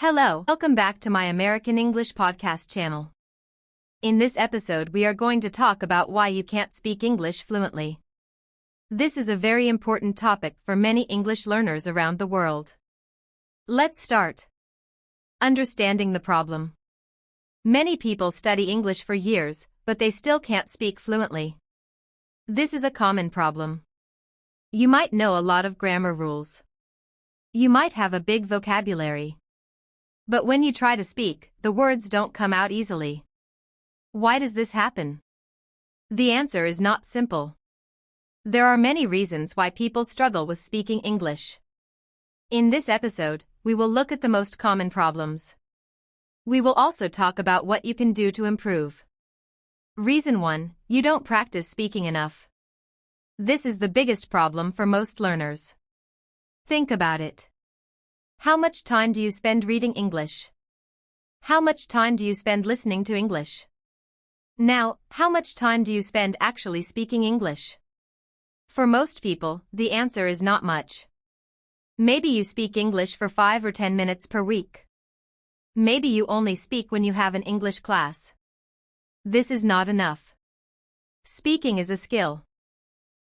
Hello, welcome back to my American English podcast channel. In this episode, we are going to talk about why you can't speak English fluently. This is a very important topic for many English learners around the world. Let's start. Understanding the problem. Many people study English for years, but they still can't speak fluently. This is a common problem. You might know a lot of grammar rules. You might have a big vocabulary. But when you try to speak, the words don't come out easily. Why does this happen? The answer is not simple. There are many reasons why people struggle with speaking English. In this episode, we will look at the most common problems. We will also talk about what you can do to improve. Reason 1: you don't practice speaking enough. This is the biggest problem for most learners. Think about it. How much time do you spend reading English? How much time do you spend listening to English? Now, how much time do you spend actually speaking English? For most people, the answer is not much. Maybe you speak English for 5 or 10 minutes per week. Maybe you only speak when you have an English class. This is not enough. Speaking is a skill.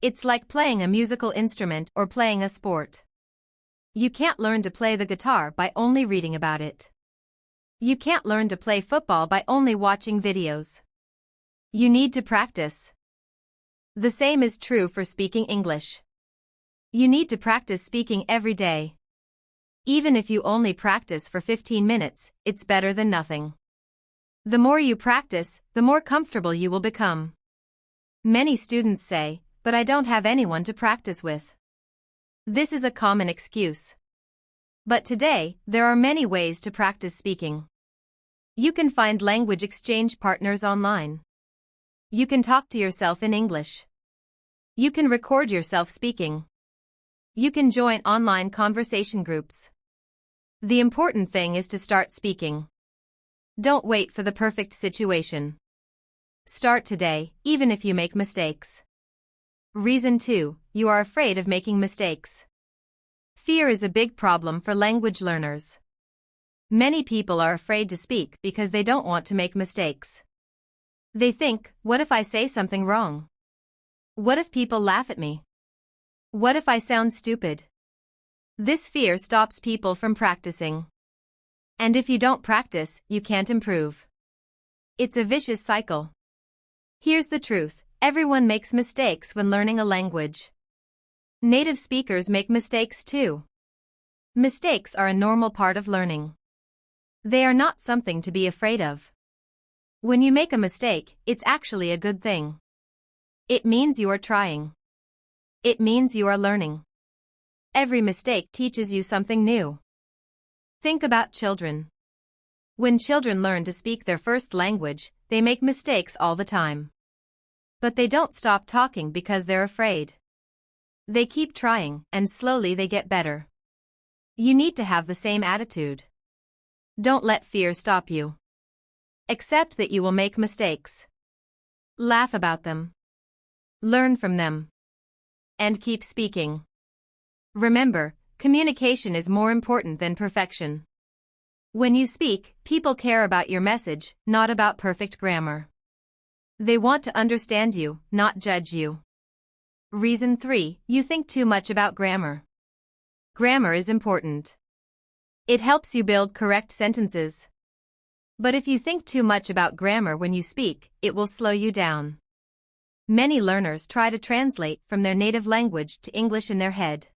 It's like playing a musical instrument or playing a sport. You can't learn to play the guitar by only reading about it. You can't learn to play football by only watching videos. You need to practice. The same is true for speaking English. You need to practice speaking every day. Even if you only practice for 15 minutes, it's better than nothing. The more you practice, the more comfortable you will become. Many students say, "But I don't have anyone to practice with." This is a common excuse. But today, there are many ways to practice speaking. You can find language exchange partners online. You can talk to yourself in English. You can record yourself speaking. You can join online conversation groups. The important thing is to start speaking. Don't wait for the perfect situation. Start today, even if you make mistakes. Reason 2: you are afraid of making mistakes. Fear is a big problem for language learners. Many people are afraid to speak because they don't want to make mistakes. They think, what if I say something wrong? What if people laugh at me? What if I sound stupid? This fear stops people from practicing. And if you don't practice, you can't improve. It's a vicious cycle. Here's the truth: everyone makes mistakes when learning a language. Native speakers make mistakes too. Mistakes are a normal part of learning. They are not something to be afraid of. When you make a mistake, it's actually a good thing. It means you are trying. It means you are learning. Every mistake teaches you something new. Think about children. When children learn to speak their first language, they make mistakes all the time. But they don't stop talking because they're afraid. They keep trying, and slowly they get better. You need to have the same attitude. Don't let fear stop you. Accept that you will make mistakes. Laugh about them. Learn from them. And keep speaking. Remember, communication is more important than perfection. When you speak, people care about your message, not about perfect grammar. They want to understand you, not judge you. Reason 3: you think too much about grammar. Grammar is important. It helps you build correct sentences. But if you think too much about grammar when you speak, it will slow you down. Many learners try to translate from their native language to English in their head.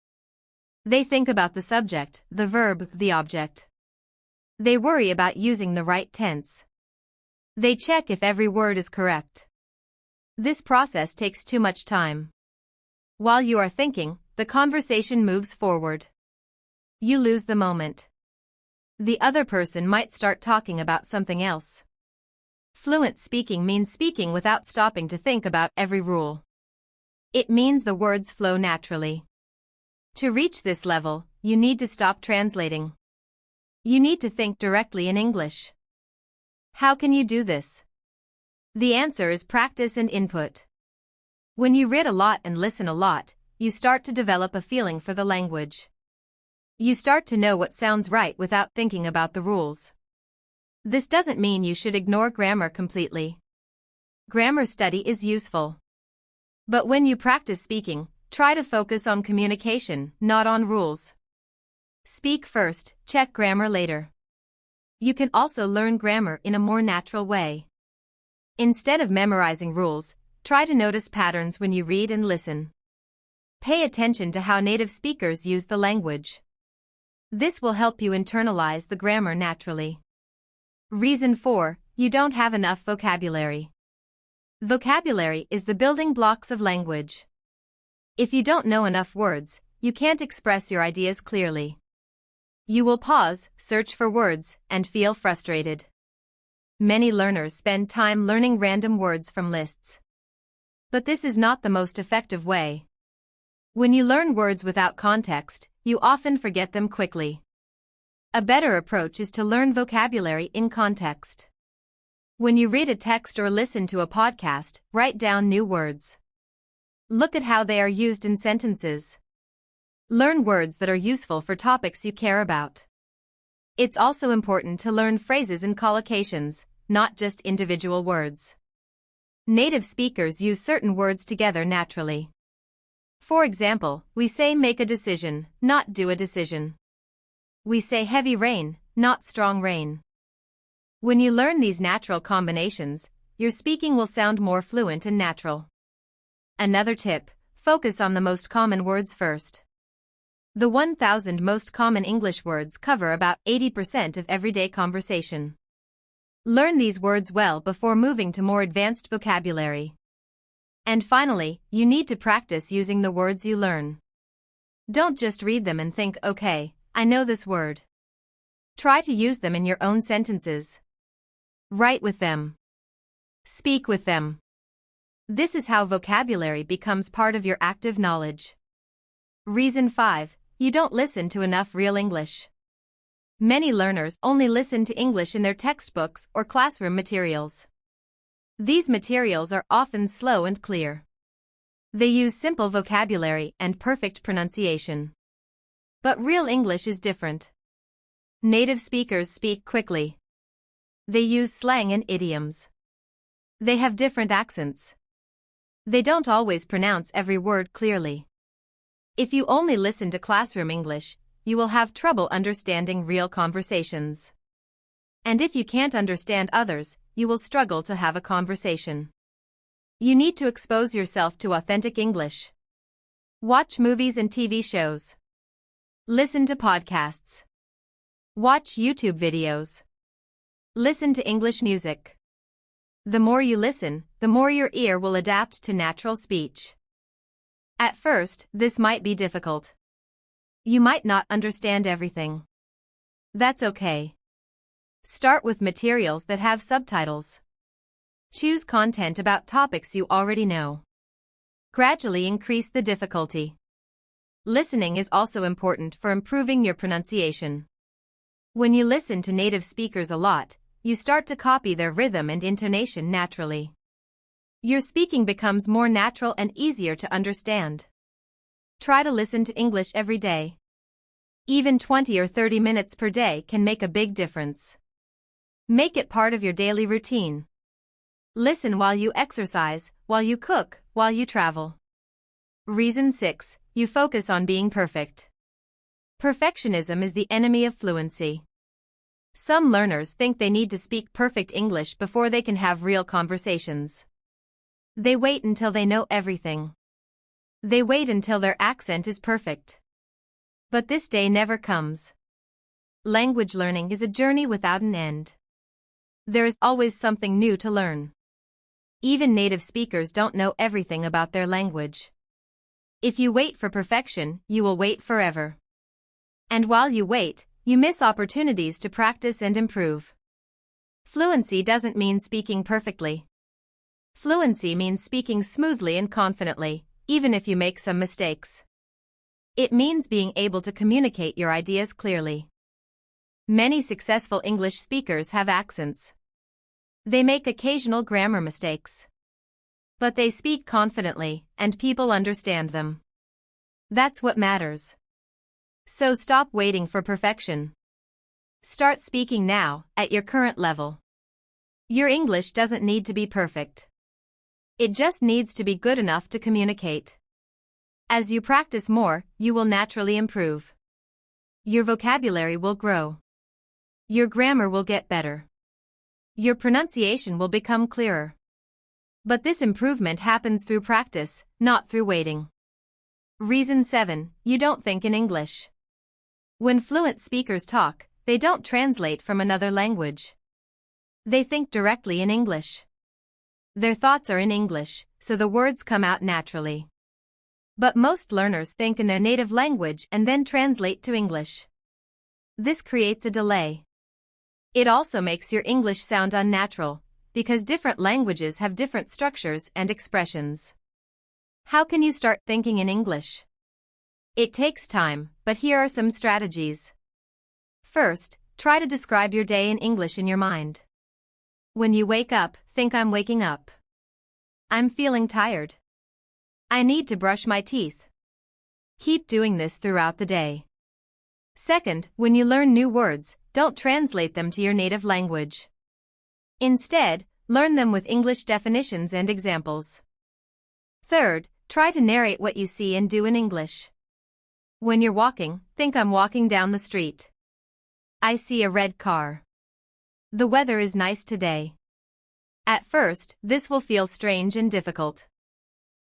They think about the subject, the verb, the object. They worry about using the right tense. They check if every word is correct. This process takes too much time. While you are thinking, the conversation moves forward. You lose the moment. The other person might start talking about something else. Fluent speaking means speaking without stopping to think about every rule. It means the words flow naturally. To reach this level, you need to stop translating. You need to think directly in English. How can you do this? The answer is practice and input. When you read a lot and listen a lot, you start to develop a feeling for the language. You start to know what sounds right without thinking about the rules. This doesn't mean you should ignore grammar completely. Grammar study is useful. But when you practice speaking, try to focus on communication, not on rules. Speak first, check grammar later. You can also learn grammar in a more natural way. Instead of memorizing rules, try to notice patterns when you read and listen. Pay attention to how native speakers use the language. This will help you internalize the grammar naturally. Reason 4, you don't have enough vocabulary. Vocabulary is the building blocks of language. If you don't know enough words, you can't express your ideas clearly. You will pause, search for words, and feel frustrated. Many learners spend time learning random words from lists. But this is not the most effective way. When you learn words without context, you often forget them quickly. A better approach is to learn vocabulary in context. When you read a text or listen to a podcast, write down new words. Look at how they are used in sentences. Learn words that are useful for topics you care about. It's also important to learn phrases and collocations, not just individual words. Native speakers use certain words together naturally. For example, we say make a decision, not do a decision. We say heavy rain, not strong rain. When you learn these natural combinations, your speaking will sound more fluent and natural. Another tip, focus on the most common words first. The 1,000 most common English words cover about 80% of everyday conversation. Learn these words well before moving to more advanced vocabulary. And finally, you need to practice using the words you learn. Don't just read them and think, okay, I know this word. Try to use them in your own sentences. Write with them. Speak with them. This is how vocabulary becomes part of your active knowledge. Reason 5, you don't listen to enough real English. Many learners only listen to English in their textbooks or classroom materials. These materials are often slow and clear. They use simple vocabulary and perfect pronunciation. But real English is different. Native speakers speak quickly. They use slang and idioms. They have different accents. They don't always pronounce every word clearly. If you only listen to classroom English, you will have trouble understanding real conversations. And if you can't understand others, you will struggle to have a conversation. You need to expose yourself to authentic English. Watch movies and TV shows. Listen to podcasts. Watch YouTube videos. Listen to English music. The more you listen, the more your ear will adapt to natural speech. At first, this might be difficult. You might not understand everything. That's okay. Start with materials that have subtitles. Choose content about topics you already know. Gradually increase the difficulty. Listening is also important for improving your pronunciation. When you listen to native speakers a lot, you start to copy their rhythm and intonation naturally. Your speaking becomes more natural and easier to understand. Try to listen to English every day. Even 20 or 30 minutes per day can make a big difference. Make it part of your daily routine. Listen while you exercise, while you cook, while you travel. Reason 6, you focus on being perfect. Perfectionism is the enemy of fluency. Some learners think they need to speak perfect English before they can have real conversations. They wait until they know everything. They wait until their accent is perfect. But this day never comes. Language learning is a journey without an end. There is always something new to learn. Even native speakers don't know everything about their language. If you wait for perfection, you will wait forever. And while you wait, you miss opportunities to practice and improve. Fluency doesn't mean speaking perfectly. Fluency means speaking smoothly and confidently, even if you make some mistakes. It means being able to communicate your ideas clearly. Many successful English speakers have accents. They make occasional grammar mistakes. But they speak confidently, and people understand them. That's what matters. So stop waiting for perfection. Start speaking now, at your current level. Your English doesn't need to be perfect. It just needs to be good enough to communicate. As you practice more, you will naturally improve. Your vocabulary will grow. Your grammar will get better. Your pronunciation will become clearer. But this improvement happens through practice, not through waiting. Reason 7. You don't think in English. When fluent speakers talk, they don't translate from another language. They think directly in English. Their thoughts are in English, so the words come out naturally. But most learners think in their native language and then translate to English. This creates a delay. It also makes your English sound unnatural, because different languages have different structures and expressions. How can you start thinking in English? It takes time, but here are some strategies. First, try to describe your day in English in your mind. When you wake up, think I'm waking up. I'm feeling tired. I need to brush my teeth. Keep doing this throughout the day. Second, when you learn new words, don't translate them to your native language. Instead, learn them with English definitions and examples. Third, try to narrate what you see and do in English. When you're walking, think I'm walking down the street. I see a red car. The weather is nice today. At first, this will feel strange and difficult.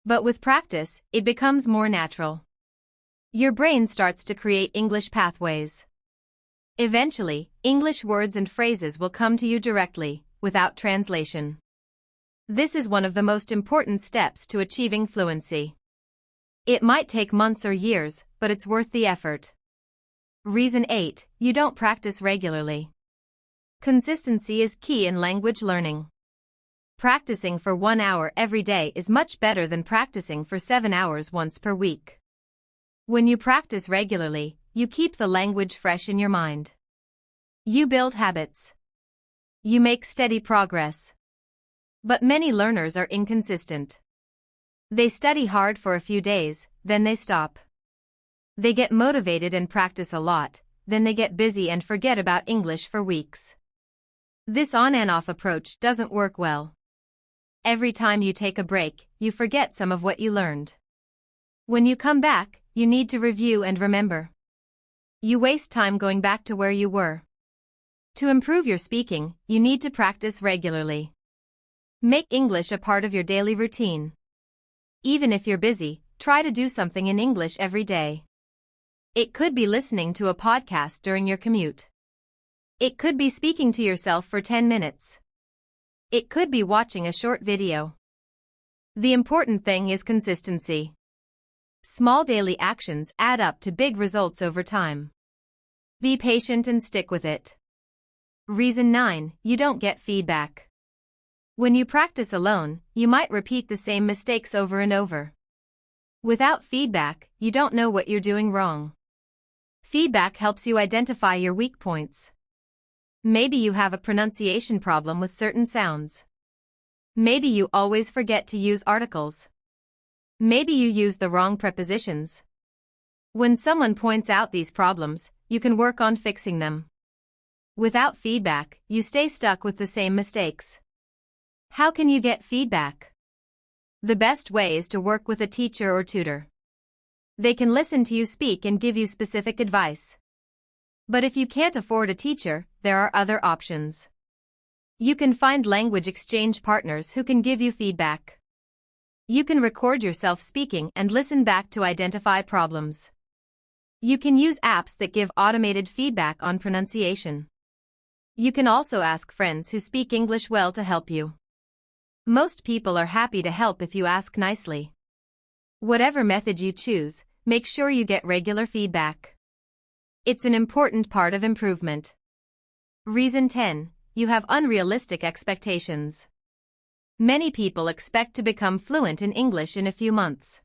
But with practice, it becomes more natural. Your brain starts to create English pathways. Eventually, English words and phrases will come to you directly, without translation. This is one of the most important steps to achieving fluency. It might take months or years, but it's worth the effort. Reason 8. You don't practice regularly. Consistency is key in language learning. Practicing for 1 hour every day is much better than practicing for 7 hours once per week. When you practice regularly, you keep the language fresh in your mind. You build habits. You make steady progress. But many learners are inconsistent. They study hard for a few days, then they stop. They get motivated and practice a lot, then they get busy and forget about English for weeks. This on and off approach doesn't work well. Every time you take a break, you forget some of what you learned. When you come back, you need to review and remember. You waste time going back to where you were. To improve your speaking, you need to practice regularly. Make English a part of your daily routine. Even if you're busy, try to do something in English every day. It could be listening to a podcast during your commute. It could be speaking to yourself for 10 minutes. It could be watching a short video. The important thing is consistency. Small daily actions add up to big results over time. Be patient and stick with it. Reason 9. You don't get feedback. When you practice alone, you might repeat the same mistakes over and over. Without feedback, you don't know what you're doing wrong. Feedback helps you identify your weak points. Maybe you have a pronunciation problem with certain sounds. Maybe you always forget to use articles. Maybe you use the wrong prepositions. When someone points out these problems, you can work on fixing them. Without feedback, you stay stuck with the same mistakes. How can you get feedback? The best way is to work with a teacher or tutor. They can listen to you speak and give you specific advice. But if you can't afford a teacher, there are other options. You can find language exchange partners who can give you feedback. You can record yourself speaking and listen back to identify problems. You can use apps that give automated feedback on pronunciation. You can also ask friends who speak English well to help you. Most people are happy to help if you ask nicely. Whatever method you choose, make sure you get regular feedback. It's an important part of improvement. Reason 10. You have unrealistic expectations. Many people expect to become fluent in English in a few months.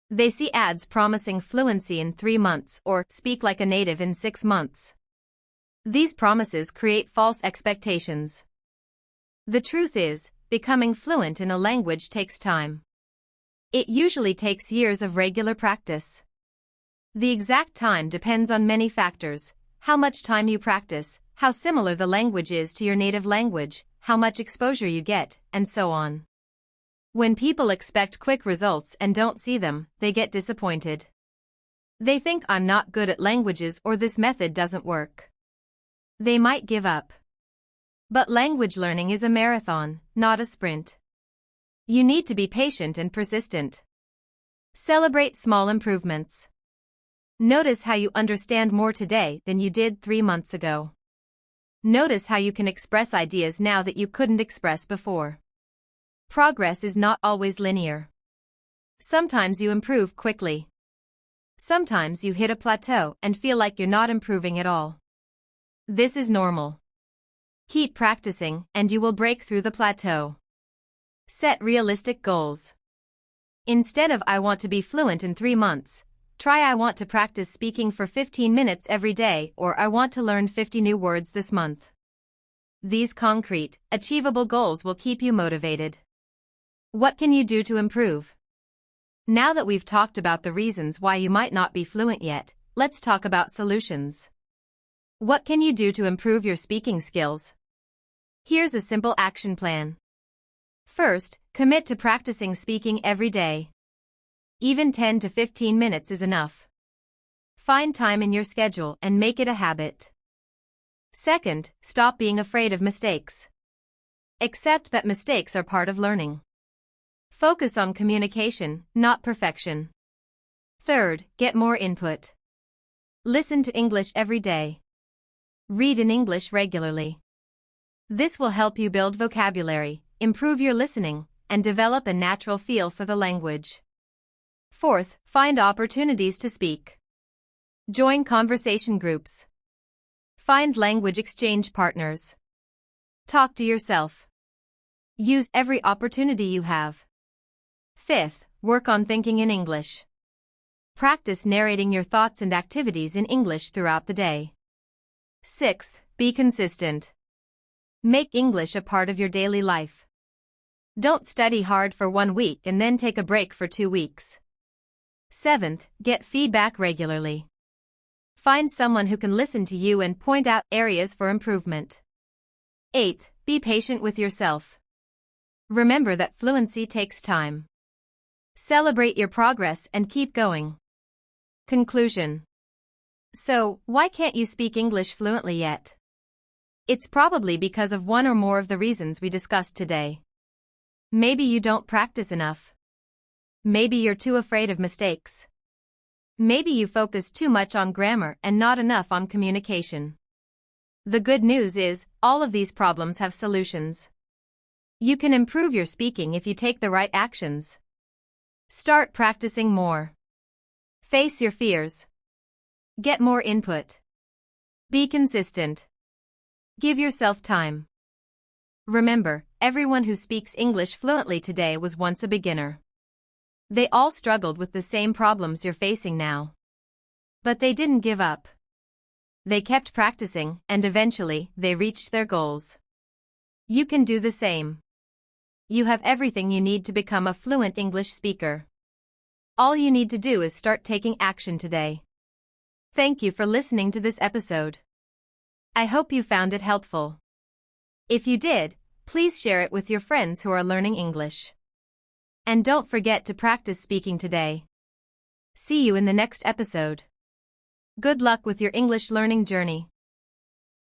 They see ads promising fluency in 3 months or speak like a native in 6 months. These promises create false expectations. The truth is, becoming fluent in a language takes time. It usually takes years of regular practice. The exact time depends on many factors: how much time you practice, how similar the language is to your native language, how much exposure you get, and so on. When people expect quick results and don't see them, they get disappointed. They think I'm not good at languages or this method doesn't work. They might give up. But language learning is a marathon, not a sprint. You need to be patient and persistent. Celebrate small improvements. Notice how you understand more today than you did 3 months ago. Notice how you can express ideas now that you couldn't express before. Progress is not always linear. Sometimes you improve quickly. Sometimes you hit a plateau and feel like you're not improving at all. This is normal. Keep practicing and you will break through the plateau. Set realistic goals. Instead of "I want to be fluent in 3 months", try "I want to practice speaking for 15 minutes every day" or "I want to learn 50 new words this month". These concrete, achievable goals will keep you motivated. What can you do to improve? Now that we've talked about the reasons why you might not be fluent yet, let's talk about solutions. What can you do to improve your speaking skills? Here's a simple action plan. First, commit to practicing speaking every day. Even 10 to 15 minutes is enough. Find time in your schedule and make it a habit. Second, stop being afraid of mistakes. Accept that mistakes are part of learning. Focus on communication, not perfection. Third, get more input. Listen to English every day. Read in English regularly. This will help you build vocabulary, improve your listening, and develop a natural feel for the language. Fourth, find opportunities to speak. Join conversation groups. Find language exchange partners. Talk to yourself. Use every opportunity you have. Fifth, work on thinking in English. Practice narrating your thoughts and activities in English throughout the day. Sixth, be consistent. Make English a part of your daily life. Don't study hard for 1 week and then take a break for 2 weeks. Seventh, get feedback regularly. Find someone who can listen to you and point out areas for improvement. Eighth, be patient with yourself. Remember that fluency takes time. Celebrate your progress and keep going. Conclusion. So, why can't you speak English fluently yet? It's probably because of one or more of the reasons we discussed today. Maybe you don't practice enough. Maybe you're too afraid of mistakes. Maybe you focus too much on grammar and not enough on communication. The good news is, all of these problems have solutions. You can improve your speaking if you take the right actions. Start practicing more. Face your fears. Get more input. Be consistent. Give yourself time. Remember, everyone who speaks English fluently today was once a beginner. They all struggled with the same problems you're facing now. But they didn't give up. They kept practicing, and eventually, they reached their goals. You can do the same. You have everything you need to become a fluent English speaker. All you need to do is start taking action today. Thank you for listening to this episode. I hope you found it helpful. If you did, please share it with your friends who are learning English. And don't forget to practice speaking today. See you in the next episode. Good luck with your English learning journey.